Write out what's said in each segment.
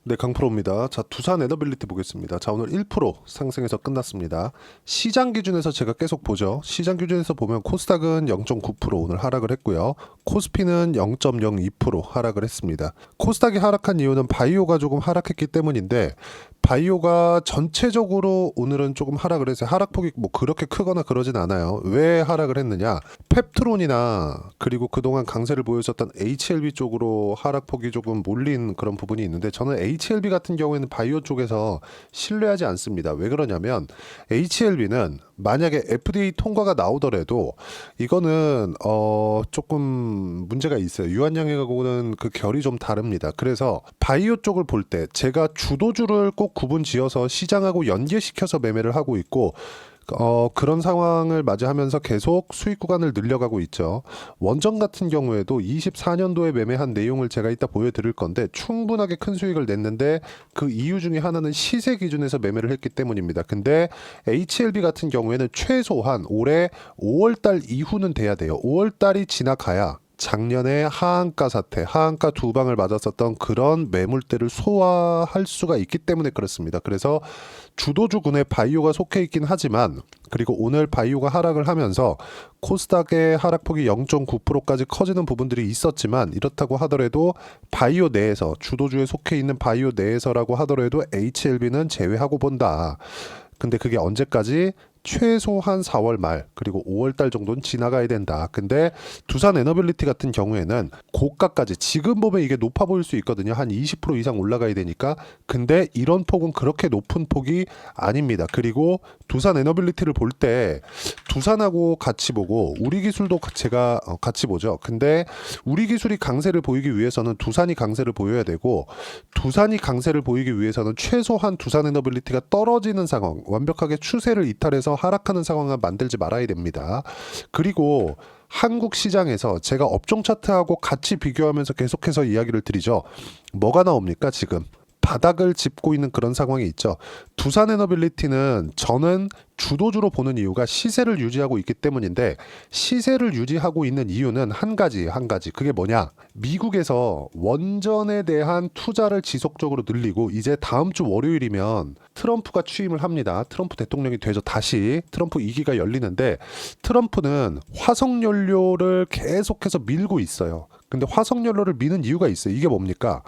네, 강프로입니다. 자, 두산 에너빌리티 보겠습니다. 자, 오늘 1% 상승해서 끝났습니다. 시장 기준에서 제가 계속 보죠. 시장 기준에서 보면 코스닥은 0.9% 오늘 하락을 했고요. 코스피는 0.02% 하락을 했습니다. 코스닥이 하락한 이유는 바이오가 조금 하락했기 때문인데 바이오가 전체적으로 오늘은 조금 하락을 해서 하락폭이 뭐 그렇게 크거나 그러진 않아요. 왜 하락을 했느냐? 펩트론이나 그리고 그동안 강세를 보여줬던 HLB 쪽으로 하락폭이 조금 몰린 그런 부분이 있는데 저는 HLB 같은 경우에는 바이오 쪽에서 신뢰하지 않습니다. 왜 그러냐면 HLB는 만약에 FDA 통과가 나오더라도 이거는 조금 문제가 있어요. 유한양액하고는 그 결이 좀 다릅니다. 그래서 바이오 쪽을 볼 때 제가 주도주를 꼭 구분 지어서 시장하고 연계시켜서 매매를 하고 있고 그런 상황을 맞이하면서 계속 수익 구간을 늘려가고 있죠. 원전 같은 경우에도 24년도에 매매한 내용을 제가 이따 보여드릴 건데 충분하게 큰 수익을 냈는데 그 이유 중에 하나는 시세 기준에서 매매를 했기 때문입니다. 근데 HLB 같은 경우에는 최소한 올해 5월달 이후는 돼야 돼요. 5월달이 지나가야 작년에 하한가 사태, 하한가 두 방을 맞았었던 그런 매물대를 소화할 수가 있기 때문에 그렇습니다. 그래서 주도주군에 바이오가 속해 있긴 하지만 그리고 오늘 바이오가 하락을 하면서 코스닥의 하락폭이 0.9%까지 커지는 부분들이 있었지만 이렇다고 하더라도 바이오 내에서 주도주에 속해 있는 바이오 내에서라고 하더라도 HLB는 제외하고 본다. 근데 그게 언제까지? 최소한 4월 말 그리고 5월 달 정도는 지나가야 된다. 근데 두산 에너빌리티 같은 경우에는 고가까지 지금 보면 이게 높아 보일 수 있거든요. 한 20% 이상 올라가야 되니까. 근데 이런 폭은 그렇게 높은 폭이 아닙니다. 그리고 두산 에너빌리티를 볼 때 두산하고 같이 보고 우리 기술도 제가 같이 보죠. 근데 우리 기술이 강세를 보이기 위해서는 두산이 강세를 보여야 되고 두산이 강세를 보이기 위해서는 최소한 두산 에너빌리티가 떨어지는 상황, 완벽하게 추세를 이탈해서 하락하는 상황을 만들지 말아야 됩니다. 그리고 한국 시장에서 제가 업종 차트하고 같이 비교하면서 계속해서 이야기를 드리죠. 뭐가 나옵니까, 지금? 바닥을 짚고 있는 그런 상황이 있죠. 두산 에너빌리티는 저는 주도주로 보는 이유가 시세를 유지하고 있기 때문인데 시세를 유지하고 있는 이유는 한 가지. 그게 뭐냐? 미국에서 원전에 대한 투자를 지속적으로 늘리고 이제 다음 주 월요일이면 트럼프가 취임을 합니다. 트럼프 대통령이 되죠. 다시 트럼프 2기가 열리는데 트럼프는 화석연료를 계속해서 밀고 있어요. 근데 화석연료를 미는 이유가 있어요. 이게 뭡니까?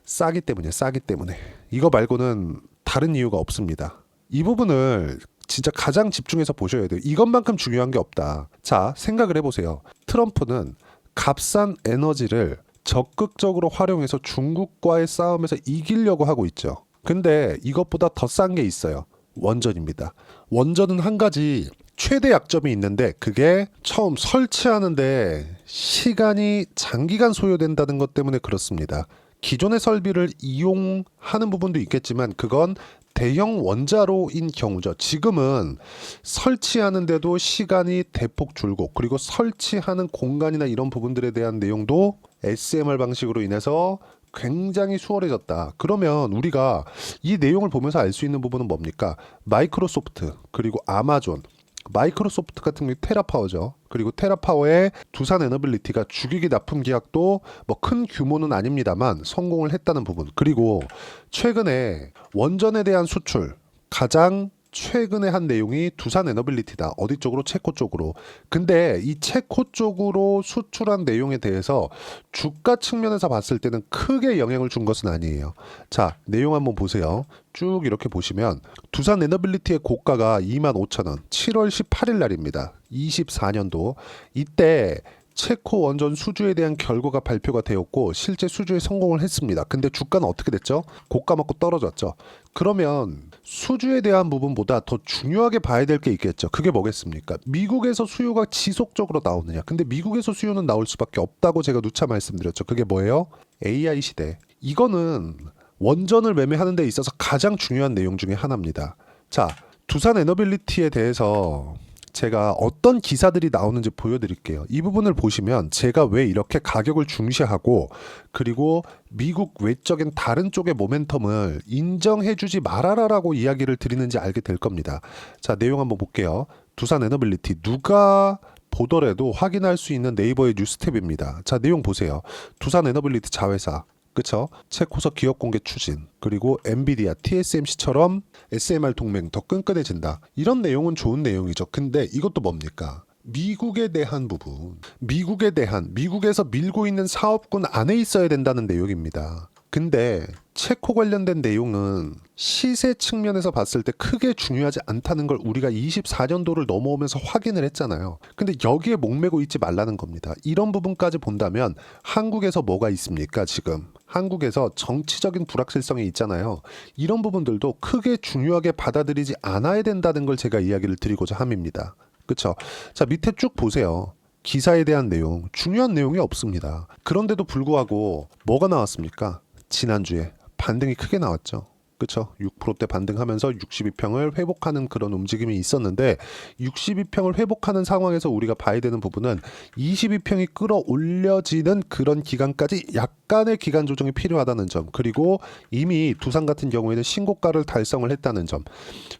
싸기 때문에 싸기 때문에 이거 말고는 다른 이유가 없습니다. 이 부분을 진짜 가장 집중해서 보셔야 돼요. 이것만큼 중요한 게 없다. 자, 생각을 해보세요. 트럼프는 값싼 에너지를 적극적으로 활용해서 중국과의 싸움에서 이기려고 하고 있죠. 근데 이것보다 더 싼 게 있어요. 원전입니다. 원전은 한 가지 최대 약점이 있는데 그게 처음 설치하는데 시간이 장기간 소요된다는 것 때문에 그렇습니다. 기존의 설비를 이용하는 부분도 있겠지만 그건 대형 원자로인 경우죠. 지금은 설치하는데도 시간이 대폭 줄고 그리고 설치하는 공간이나 이런 부분들에 대한 내용도 SMR 방식으로 인해서 굉장히 수월해졌다. 그러면 우리가 이 내용을 보면서 알 수 있는 부분은 뭡니까? 마이크로소프트 그리고 아마존 마이크로소프트 같은 경우 테라파워죠. 그리고 테라파워의 두산 에너빌리티가 주기기 납품 계약도 뭐 큰 규모는 아닙니다만 성공을 했다는 부분. 그리고 최근에 원전에 대한 수출 가장 최근에 한 내용이 두산 에너빌리티다. 어디 쪽으로? 체코 쪽으로. 근데 이 체코 쪽으로 수출한 내용에 대해서 주가 측면에서 봤을 때는 크게 영향을 준 것은 아니에요. 자, 내용 한번 보세요. 쭉 이렇게 보시면 두산 에너빌리티의 고가가 25,000원 7월 18일 날입니다. 24년도 이때 체코 원전 수주에 대한 결과가 발표가 되었고 실제 수주에 성공을 했습니다. 근데 주가는 어떻게 됐죠? 고가 맞고 떨어졌죠. 그러면 수주에 대한 부분보다 더 중요하게 봐야 될 게 있겠죠. 그게 뭐겠습니까? 미국에서 수요가 지속적으로 나오느냐. 근데 미국에서 수요는 나올 수밖에 없다고 제가 누차 말씀드렸죠. 그게 뭐예요? AI 시대. 이거는 원전을 매매하는 데 있어서 가장 중요한 내용 중에 하나입니다. 자, 두산 에너빌리티에 대해서 제가 어떤 기사들이 나오는지 보여드릴게요. 이 부분을 보시면 제가 왜 이렇게 가격을 중시하고 그리고 미국 외적인 다른 쪽의 모멘텀을 인정해주지 말아라라고 이야기를 드리는지 알게 될 겁니다. 자, 내용 한번 볼게요. 두산 에너빌리티 누가 보더라도 확인할 수 있는 네이버의 뉴스탭입니다. 자, 내용 보세요. 두산 에너빌리티 자회사 그쵸? 체코서 기업 공개 추진, 그리고 엔비디아, TSMC처럼 SMR 동맹 더 끈끈해진다. 이런 내용은 좋은 내용이죠. 근데 이것도 뭡니까? 미국에 대한 부분, 미국에서 밀고 있는 사업군 안에 있어야 된다는 내용입니다. 근데 체코 관련된 내용은 시세 측면에서 봤을 때 크게 중요하지 않다는 걸 우리가 24년도를 넘어오면서 확인을 했잖아요. 근데 여기에 목매고 있지 말라는 겁니다. 이런 부분까지 본다면 한국에서 뭐가 있습니까, 지금? 한국에서 정치적인 불확실성이 있잖아요. 이런 부분들도 크게 중요하게 받아들이지 않아야 된다는 걸 제가 이야기를 드리고자 함입니다. 그쵸? 자, 밑에 쭉 보세요. 기사에 대한 내용, 중요한 내용이 없습니다. 그런데도 불구하고 뭐가 나왔습니까? 지난주에 반등이 크게 나왔죠. 그쵸? 6%대 반등하면서 62평을 회복하는 그런 움직임이 있었는데 62평을 회복하는 상황에서 우리가 봐야 되는 부분은 22평이 끌어올려지는 그런 기간까지 약간의 기간 조정이 필요하다는 점, 그리고 이미 두산 같은 경우에는 신고가를 달성을 했다는 점.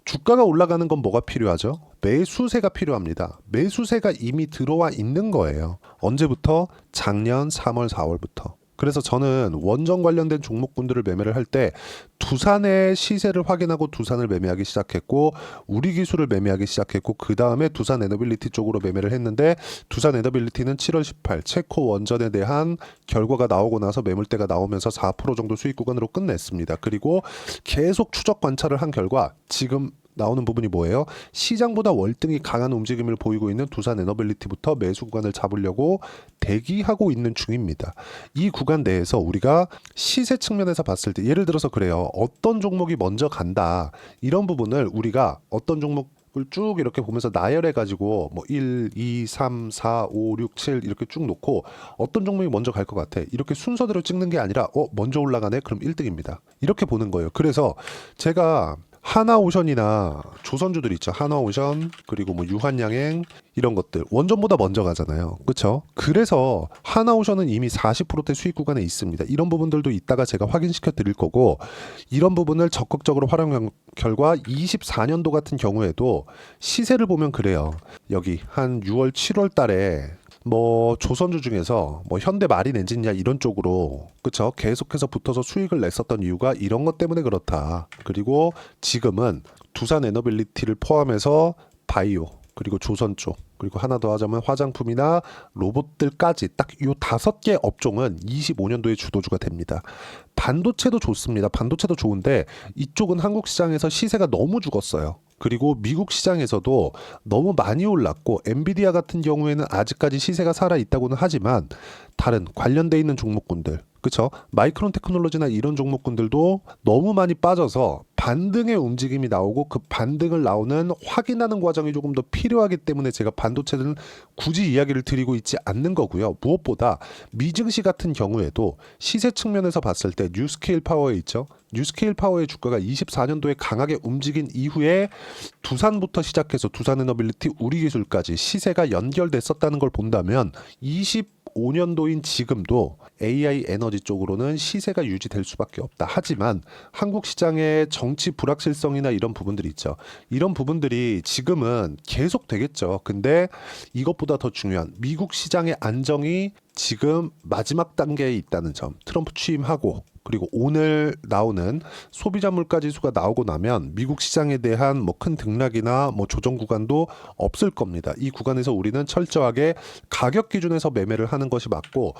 주가가 올라가는 건 뭐가 필요하죠? 매수세가 필요합니다. 매수세가 이미 들어와 있는 거예요. 언제부터? 작년 3월, 4월부터. 그래서 저는 원전 관련된 종목군들을 매매를 할 때 두산의 시세를 확인하고 두산을 매매하기 시작했고, 우리 기술을 매매하기 시작했고, 그 다음에 두산 에너빌리티 쪽으로 매매를 했는데, 두산 에너빌리티는 7월 18 체코 원전에 대한 결과가 나오고 나서 매물대가 나오면서 4% 정도 수익 구간으로 끝냈습니다. 그리고 계속 추적 관찰을 한 결과 지금 나오는 부분이 뭐예요? 시장보다 월등히 강한 움직임을 보이고 있는 두산 에너빌리티부터 매수 구간을 잡으려고 대기하고 있는 중입니다. 이 구간 내에서 우리가 시세 측면에서 봤을 때 예를 들어서 그래요. 어떤 종목이 먼저 간다. 이런 부분을 우리가 어떤 종목을 쭉 이렇게 보면서 나열해 가지고 뭐 1, 2, 3, 4, 5, 6, 7 이렇게 쭉 놓고 어떤 종목이 먼저 갈 것 같아. 이렇게 순서대로 찍는 게 아니라 먼저 올라가네? 그럼 1등입니다. 이렇게 보는 거예요. 그래서 제가 하나오션이나 조선주들 있죠. 하나오션, 그리고 뭐 유한양행 이런 것들 원전보다 먼저 가잖아요. 그렇죠? 그래서 하나오션은 이미 40%대 수익 구간에 있습니다. 이런 부분들도 이따가 제가 확인시켜 드릴 거고, 이런 부분을 적극적으로 활용한 결과 24년도 같은 경우에도 시세를 보면 그래요. 여기 한 6월, 7월 달에 뭐 조선주 중에서 뭐 현대 마린 엔지니어 이런 쪽으로 그쵸 계속해서 붙어서 수익을 냈었던 이유가 이런 것 때문에 그렇다. 그리고 지금은 두산 에너빌리티를 포함해서 바이오, 그리고 조선 쪽, 그리고 하나 더 하자면 화장품이나 로봇들까지 딱 요 5개 업종은 25년도에 주도주가 됩니다. 반도체도 좋습니다. 반도체도 좋은데 이쪽은 한국 시장에서 시세가 너무 죽었어요. 그리고 미국 시장에서도 너무 많이 올랐고, 엔비디아 같은 경우에는 아직까지 시세가 살아있다고는 하지만 다른 관련돼 있는 종목군들, 그쵸? 마이크론 테크놀로지나 이런 종목군들도 너무 많이 빠져서 반등의 움직임이 나오고, 그 반등을 나오는 확인하는 과정이 조금 더 필요하기 때문에 제가 반도체는 굳이 이야기를 드리고 있지 않는 거고요. 무엇보다 미증시 같은 경우에도 시세 측면에서 봤을 때 뉴스케일 파워에 있죠. 뉴스케일 파워의 주가가 24년도에 강하게 움직인 이후에 두산부터 시작해서 두산에너빌리티, 우리기술까지 시세가 연결됐었다는 걸 본다면 25년도인 지금도 AI 에너지 쪽으로는 시세가 유지될 수밖에 없다. 하지만 한국 시장의 정치 불확실성이나 이런 부분들이 있죠. 이런 부분들이 지금은 계속 되겠죠. 근데 이것보다 더 중요한 미국 시장의 안정이 지금 마지막 단계에 있다는 점, 트럼프 취임하고 그리고 오늘 나오는 소비자 물가 지수가 나오고 나면 미국 시장에 대한 뭐 큰 등락이나 뭐 조정 구간도 없을 겁니다. 이 구간에서 우리는 철저하게 가격 기준에서 매매를 하는 것이 맞고,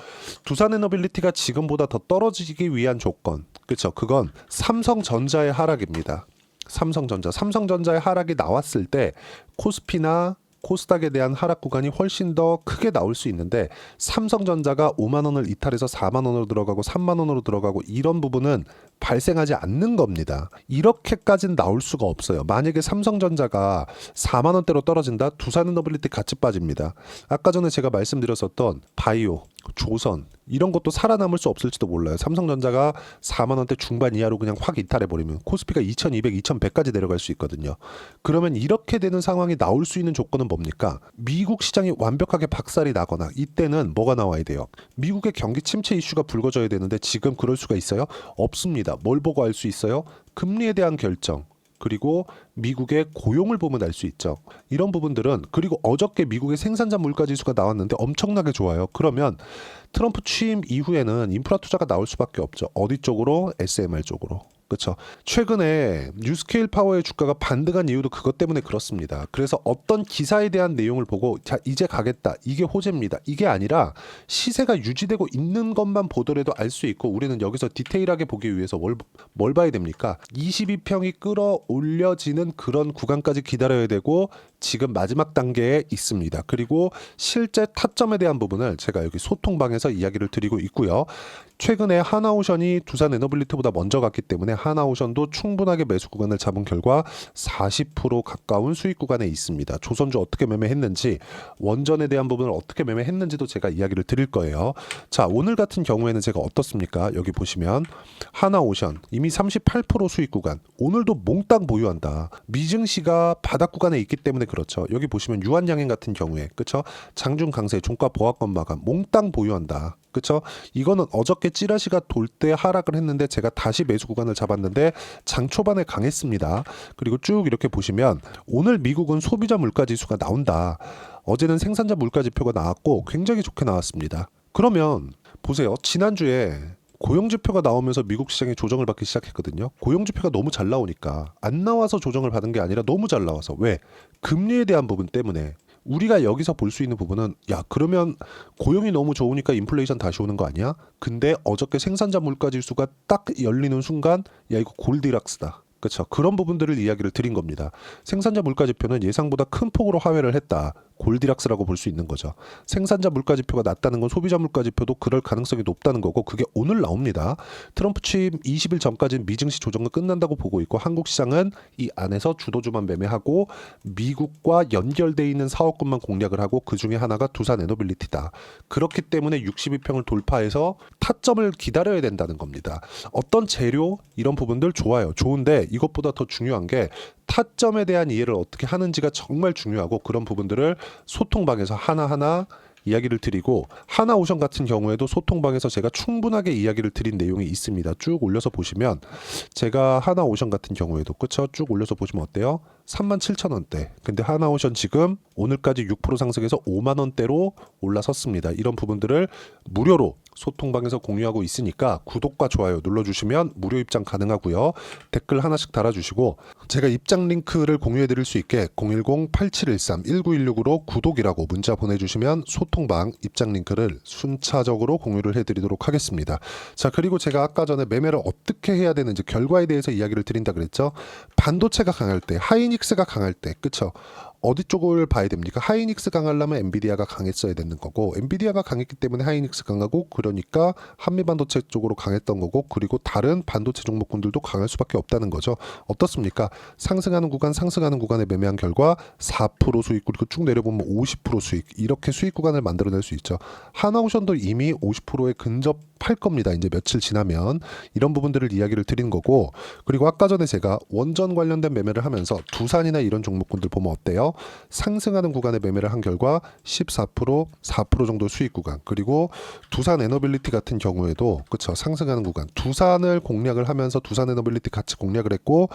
두산에너빌리티가 지금보다 더 떨어지기 위한 조건, 그렇죠? 그건 삼성전자의 하락입니다. 삼성전자의 하락이 나왔을 때 코스피나 코스닥에 대한 하락 구간이 훨씬 더 크게 나올 수 있는데, 삼성전자가 5만 원을 이탈해서 4만 원으로 들어가고 3만 원으로 들어가고 이런 부분은 발생하지 않는 겁니다. 이렇게까지는 나올 수가 없어요. 만약에 삼성전자가 4만 원대로 떨어진다? 두산에너빌리티 같이 빠집니다. 아까 전에 제가 말씀드렸었던 바이오, 조선 이런 것도 살아남을 수 없을지도 몰라요. 삼성전자가 4만 원대 중반 이하로 그냥 확 이탈해버리면 코스피가 2200, 2100까지 내려갈 수 있거든요. 그러면 이렇게 되는 상황이 나올 수 있는 조건은 뭡니까? 미국 시장이 완벽하게 박살이 나거나, 이때는 뭐가 나와야 돼요? 미국의 경기 침체 이슈가 불거져야 되는데 지금 그럴 수가 있어요? 없습니다. 뭘 보고 알 수 있어요? 금리에 대한 결정, 그리고 미국의 고용을 보면 알 수 있죠. 이런 부분들은, 그리고 어저께 미국의 생산자 물가 지수가 나왔는데 엄청나게 좋아요. 그러면 트럼프 취임 이후에는 인프라 투자가 나올 수밖에 없죠. 어디 쪽으로? SMR 쪽으로. 그렇죠. 최근에 뉴스케일 파워의 주가가 반등한 이유도 그것 때문에 그렇습니다. 그래서 어떤 기사에 대한 내용을 보고 자 이제 가겠다, 이게 호재입니다, 이게 아니라 시세가 유지되고 있는 것만 보더라도 알 수 있고, 우리는 여기서 디테일하게 보기 위해서 뭘 봐야 됩니까? 22평이 끌어올려지는 그런 구간까지 기다려야 되고, 지금 마지막 단계에 있습니다. 그리고 실제 타점에 대한 부분을 제가 여기 소통방에서 이야기를 드리고 있고요. 최근에 하나오션이 두산 에너빌리티보다 먼저 갔기 때문에 하나오션도 충분하게 매수 구간을 잡은 결과 40% 가까운 수익 구간에 있습니다. 조선주 어떻게 매매했는지, 원전에 대한 부분을 어떻게 매매했는지도 제가 이야기를 드릴 거예요. 자, 오늘 같은 경우에는 제가 어떻습니까? 여기 보시면 하나오션 이미 38% 수익 구간, 오늘도 몽땅 보유한다. 미증시가 바닥 구간에 있기 때문에 그렇죠. 여기 보시면 유한양행 같은 경우에, 그렇죠? 장중 강세, 종가 보합권 마감 몽땅 보유한다. 그쵸? 이거는 어저께 찌라시가 돌 때 하락을 했는데 제가 다시 매수 구간을 잡았는데 장 초반에 강했습니다. 그리고 쭉 이렇게 보시면 오늘 미국은 소비자 물가 지수가 나온다. 어제는 생산자 물가 지표가 나왔고 굉장히 좋게 나왔습니다. 그러면 보세요. 지난주에 고용지표가 나오면서 미국 시장이 조정을 받기 시작했거든요. 고용지표가 너무 잘 나오니까, 안 나와서 조정을 받은 게 아니라 너무 잘 나와서. 왜? 금리에 대한 부분 때문에. 우리가 여기서 볼 수 있는 부분은, 야, 그러면 고용이 너무 좋으니까 인플레이션 다시 오는 거 아니야? 근데 어저께 생산자 물가 지수가 딱 열리는 순간, 야, 이거 골디락스다. 그렇죠. 그런 부분들을 이야기를 드린 겁니다. 생산자 물가 지표는 예상보다 큰 폭으로 하회를 했다. 골디락스라고 볼 수 있는 거죠. 생산자 물가 지표가 낮다는 건 소비자 물가 지표도 그럴 가능성이 높다는 거고, 그게 오늘 나옵니다. 트럼프 취임 20일 전까지는 미증시 조정은 끝난다고 보고 있고, 한국 시장은 이 안에서 주도주만 매매하고 미국과 연결돼 있는 사업군만 공략을 하고, 그 중에 하나가 두산 에너빌리티다. 그렇기 때문에 62평을 돌파해서 타점을 기다려야 된다는 겁니다. 어떤 재료, 이런 부분들 좋아요. 좋은데 이것보다 더 중요한 게 타점에 대한 이해를 어떻게 하는지가 정말 중요하고, 그런 부분들을 소통방에서 하나하나 이야기를 드리고, 하나오션 같은 경우에도 소통방에서 제가 충분하게 이야기를 드린 내용이 있습니다. 쭉 올려서 보시면, 제가 하나오션 같은 경우에도, 그쵸? 쭉 올려서 보시면 어때요? 37,000원대. 근데 하나오션 지금 오늘까지 6% 상승해서 5만원대로 올라섰습니다. 이런 부분들을 무료로 소통방에서 공유하고 있으니까 구독과 좋아요 눌러주시면 무료 입장 가능하고요. 댓글 하나씩 달아주시고, 제가 입장 링크를 공유해 드릴 수 있게 010-8713-1916으로 구독이라고 문자 보내주시면 소통방 입장 링크를 순차적으로 공유를 해드리도록 하겠습니다. 자, 그리고 제가 아까 전에 매매를 어떻게 해야 되는지 결과에 대해서 이야기를 드린다 그랬죠. 반도체가 강할 때, 하이닉스가 강할 때, 그쵸? 어디 쪽을 봐야 됩니까? 하이닉스 강하려면 엔비디아가 강했어야 되는 거고, 엔비디아가 강했기 때문에 하이닉스 강하고, 그러니까 한미반도체 쪽으로 강했던 거고, 그리고 다른 반도체 종목군들도 강할 수밖에 없다는 거죠. 어떻습니까? 상승하는 구간에 매매한 결과 4% 수익, 그리고 쭉 내려보면 50% 수익, 이렇게 수익 구간을 만들어낼 수 있죠. 하나오션도 이미 50%에 근접할 겁니다. 이제 며칠 지나면. 이런 부분들을 이야기를 드린 거고, 그리고 아까 전에 제가 원전 관련된 매매를 하면서 두산이나 이런 종목군들 보면 어때요? 상승하는 구간에 매매를 한 결과 14%, 4% 정도 수익 구간, 그리고 두산 에너빌리티 같은 경우에도, 그쵸, 상승하는 구간, 두산을 공략을 하면서 두산 에너빌리티 같이 공략을 했고,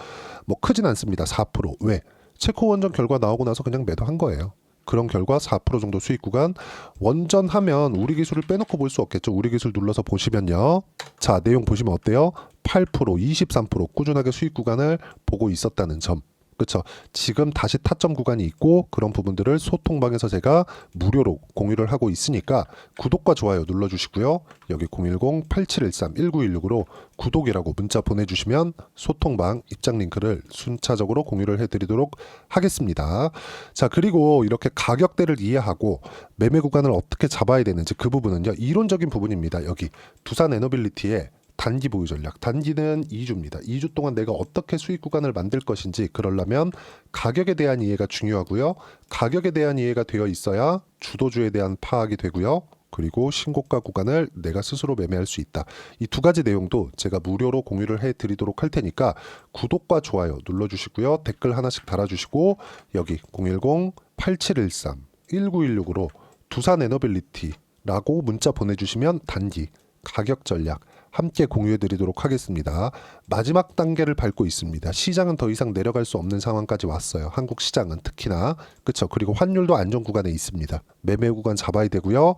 뭐 크진 않습니다. 4%. 왜? 체코 원전 결과 나오고 나서 그냥 매도한 거예요. 그런 결과 4% 정도 수익 구간. 원전 하면 우리 기술을 빼놓고 볼 수 없겠죠. 우리 기술 눌러서 보시면요. 자, 내용 보시면 어때요? 8%, 23% 꾸준하게 수익 구간을 보고 있었다는 점. 그렇죠. 지금 다시 타점 구간이 있고, 그런 부분들을 소통방에서 제가 무료로 공유를 하고 있으니까 구독과 좋아요 눌러주시고요. 여기 010-8713-1916으로 구독이라고 문자 보내주시면 소통방 입장 링크를 순차적으로 공유를 해드리도록 하겠습니다. 자, 그리고 이렇게 가격대를 이해하고 매매 구간을 어떻게 잡아야 되는지, 그 부분은요, 이론적인 부분입니다. 여기 두산 에너빌리티의 단기 보유 전략. 단기는 2주입니다. 2주 동안 내가 어떻게 수익 구간을 만들 것인지, 그러려면 가격에 대한 이해가 중요하고요. 가격에 대한 이해가 되어 있어야 주도주에 대한 파악이 되고요. 그리고 신고가 구간을 내가 스스로 매매할 수 있다. 이 두 가지 내용도 제가 무료로 공유를 해드리도록 할 테니까 구독과 좋아요 눌러주시고요. 댓글 하나씩 달아주시고, 여기 010-8713-1916으로 두산 에너빌리티라고 문자 보내주시면 단기 가격 전략 함께 공유해 드리도록 하겠습니다. 마지막 단계를 밟고 있습니다. 시장은 더 이상 내려갈 수 없는 상황까지 왔어요. 한국 시장은 특히나. 그쵸. 그리고 환율도 안정 구간에 있습니다. 매매 구간 잡아야 되고요.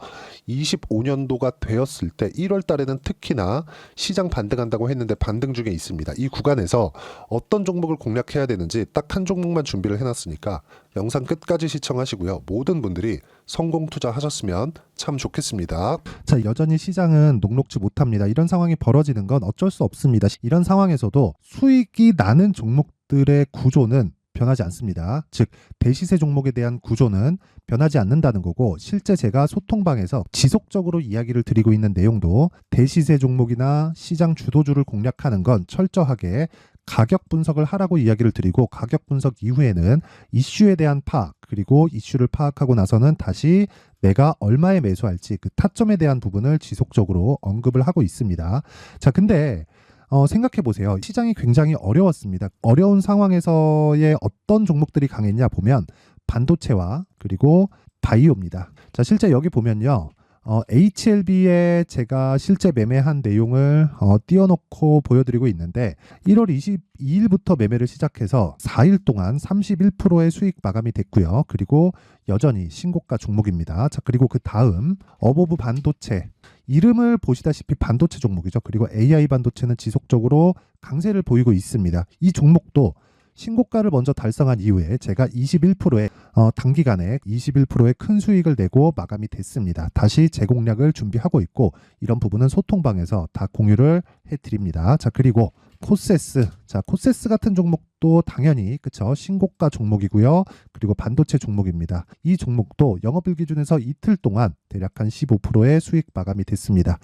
25년도가 되었을 때 1월 달에는 특히나 시장 반등한다고 했는데 반등 중에 있습니다. 이 구간에서 어떤 종목을 공략해야 되는지 딱 한 종목만 준비를 해놨으니까 영상 끝까지 시청하시고요. 모든 분들이 성공 투자하셨으면 참 좋겠습니다. 자, 여전히 시장은 녹록지 못합니다. 이런 상황이 벌어지는 건 어쩔 수 없습니다. 이런 상황에서도 수익이 나는 종목들의 구조는 변하지 않습니다. 즉, 대시세 종목에 대한 구조는 변하지 않는다는 거고, 실제 제가 소통방에서 지속적으로 이야기를 드리고 있는 내용도 대시세 종목이나 시장 주도주를 공략하는 건 철저하게 가격 분석을 하라고 이야기를 드리고, 가격 분석 이후에는 이슈에 대한 파악, 그리고 이슈를 파악하고 나서는 다시 내가 얼마에 매수할지 그 타점에 대한 부분을 지속적으로 언급을 하고 있습니다. 자, 근데 생각해 보세요. 시장이 굉장히 어려웠습니다. 어려운 상황에서의 어떤 종목들이 강했냐 보면 반도체와 그리고 바이오입니다. 자, 실제 여기 보면요. HLB에 제가 실제 매매한 내용을 띄워놓고 보여드리고 있는데 1월 22일부터 매매를 시작해서 4일 동안 31%의 수익 마감이 됐고요. 그리고 여전히 신고가 종목입니다. 자, 그리고 그 다음 어보브 반도체, 이름을 보시다시피 반도체 종목이죠. 그리고 AI 반도체는 지속적으로 강세를 보이고 있습니다. 이 종목도 신고가를 먼저 달성한 이후에 제가 21%의 단기간에 21%의 큰 수익을 내고 마감이 됐습니다. 다시 재공략을 준비하고 있고, 이런 부분은 소통방에서 다 공유를 해드립니다. 자, 그리고 코세스. 자, 코세스 같은 종목도 당연히 그쵸, 신고가 종목이고요. 그리고 반도체 종목입니다. 이 종목도 영업일 기준에서 이틀 동안 대략 한 15%의 수익 마감이 됐습니다.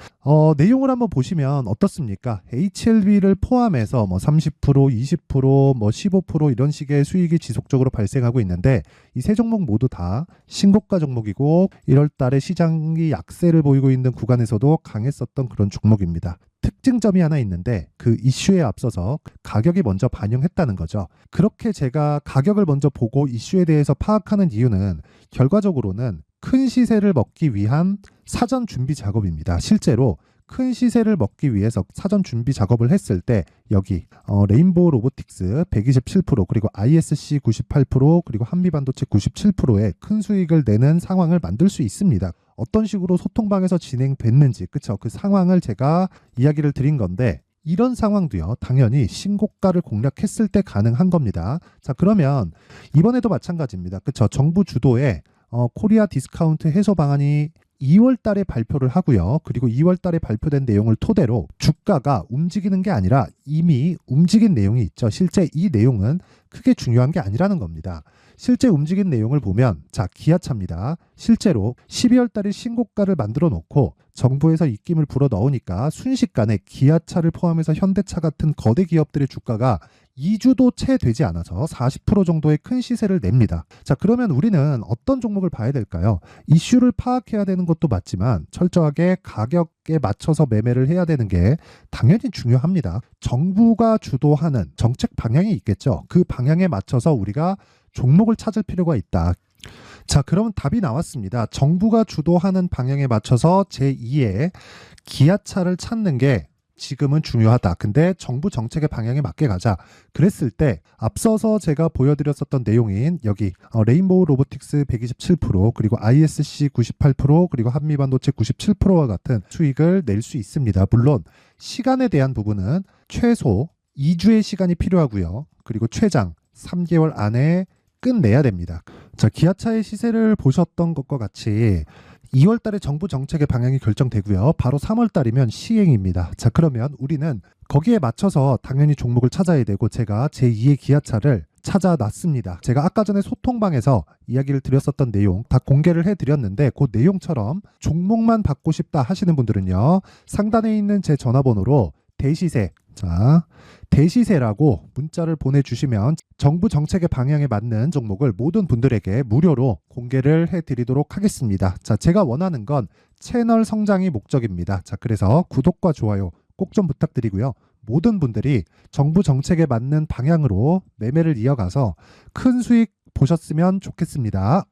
내용을 한번 보시면 어떻습니까? HLB를 포함해서 뭐 30%, 20%, 뭐 15% 이런 식의 수익이 지속적으로 발생하고 있는데, 이 세 종목 모두 다 신고가 종목이고 1월 달에 시장이 약세를 보이고 있는 구간에서도 강했었던 그런 종목입니다. 특징점이 하나 있는데 그 이슈에 앞서서 가격이 먼저 반영했다는 거죠. 그렇게 제가 가격을 먼저 보고 이슈에 대해서 파악하는 이유는 결과적으로는 큰 시세를 먹기 위한 사전 준비 작업입니다. 실제로 큰 시세를 먹기 위해서 사전 준비 작업을 했을 때 여기 레인보우 로보틱스 127%, 그리고 ISC 98%, 그리고 한미반도체 97%의 큰 수익을 내는 상황을 만들 수 있습니다. 어떤 식으로 소통방에서 진행됐는지, 그쵸? 그 상황을 제가 이야기를 드린 건데, 이런 상황도요, 당연히 신고가를 공략했을 때 가능한 겁니다. 자, 그러면 이번에도 마찬가지입니다. 그쵸? 정부 주도의 코리아 디스카운트 해소 방안이 2월 달에 발표를 하고요. 그리고 2월 달에 발표된 내용을 토대로 주가가 움직이는 게 아니라 이미 움직인 내용이 있죠. 실제 이 내용은 크게 중요한 게 아니라는 겁니다. 실제 움직인 내용을 보면, 자, 기아차입니다. 실제로 12월 달에 신고가를 만들어 놓고 정부에서 입김을 불어 넣으니까 순식간에 기아차를 포함해서 현대차 같은 거대 기업들의 주가가 2주도 채 되지 않아서 40% 정도의 큰 시세를 냅니다. 자, 그러면 우리는 어떤 종목을 봐야 될까요? 이슈를 파악해야 되는 것도 맞지만 철저하게 가격에 맞춰서 매매를 해야 되는 게 당연히 중요합니다. 정부가 주도하는 정책 방향이 있겠죠. 그 방향에 맞춰서 우리가 종목을 찾을 필요가 있다. 자, 그러면 답이 나왔습니다. 정부가 주도하는 방향에 맞춰서 제2의 기아차를 찾는 게 지금은 중요하다. 근데 정부 정책의 방향에 맞게 가자. 그랬을 때 앞서서 제가 보여드렸었던 내용인 여기 레인보우 로보틱스 127%, 그리고 ISC 98%, 그리고 한미반도체 97%와 같은 수익을 낼 수 있습니다. 물론 시간에 대한 부분은 최소 2주의 시간이 필요하고요. 그리고 최장 3개월 안에 끝내야 됩니다. 자, 기아차의 시세를 보셨던 것과 같이 2월 달에 정부 정책의 방향이 결정되고요. 바로 3월 달이면 시행입니다. 자, 그러면 우리는 거기에 맞춰서 당연히 종목을 찾아야 되고, 제가 제2의 기아차를 찾아놨습니다. 제가 아까 전에 소통방에서 이야기를 드렸었던 내용 다 공개를 해드렸는데, 그 내용처럼 종목만 받고 싶다 하시는 분들은요, 상단에 있는 제 전화번호로 대시세, 자, 대시세라고 문자를 보내주시면 정부 정책의 방향에 맞는 종목을 모든 분들에게 무료로 공개를 해드리도록 하겠습니다. 자, 제가 원하는 건 채널 성장이 목적입니다. 자, 그래서 구독과 좋아요 꼭 좀 부탁드리고요. 모든 분들이 정부 정책에 맞는 방향으로 매매를 이어가서 큰 수익 보셨으면 좋겠습니다.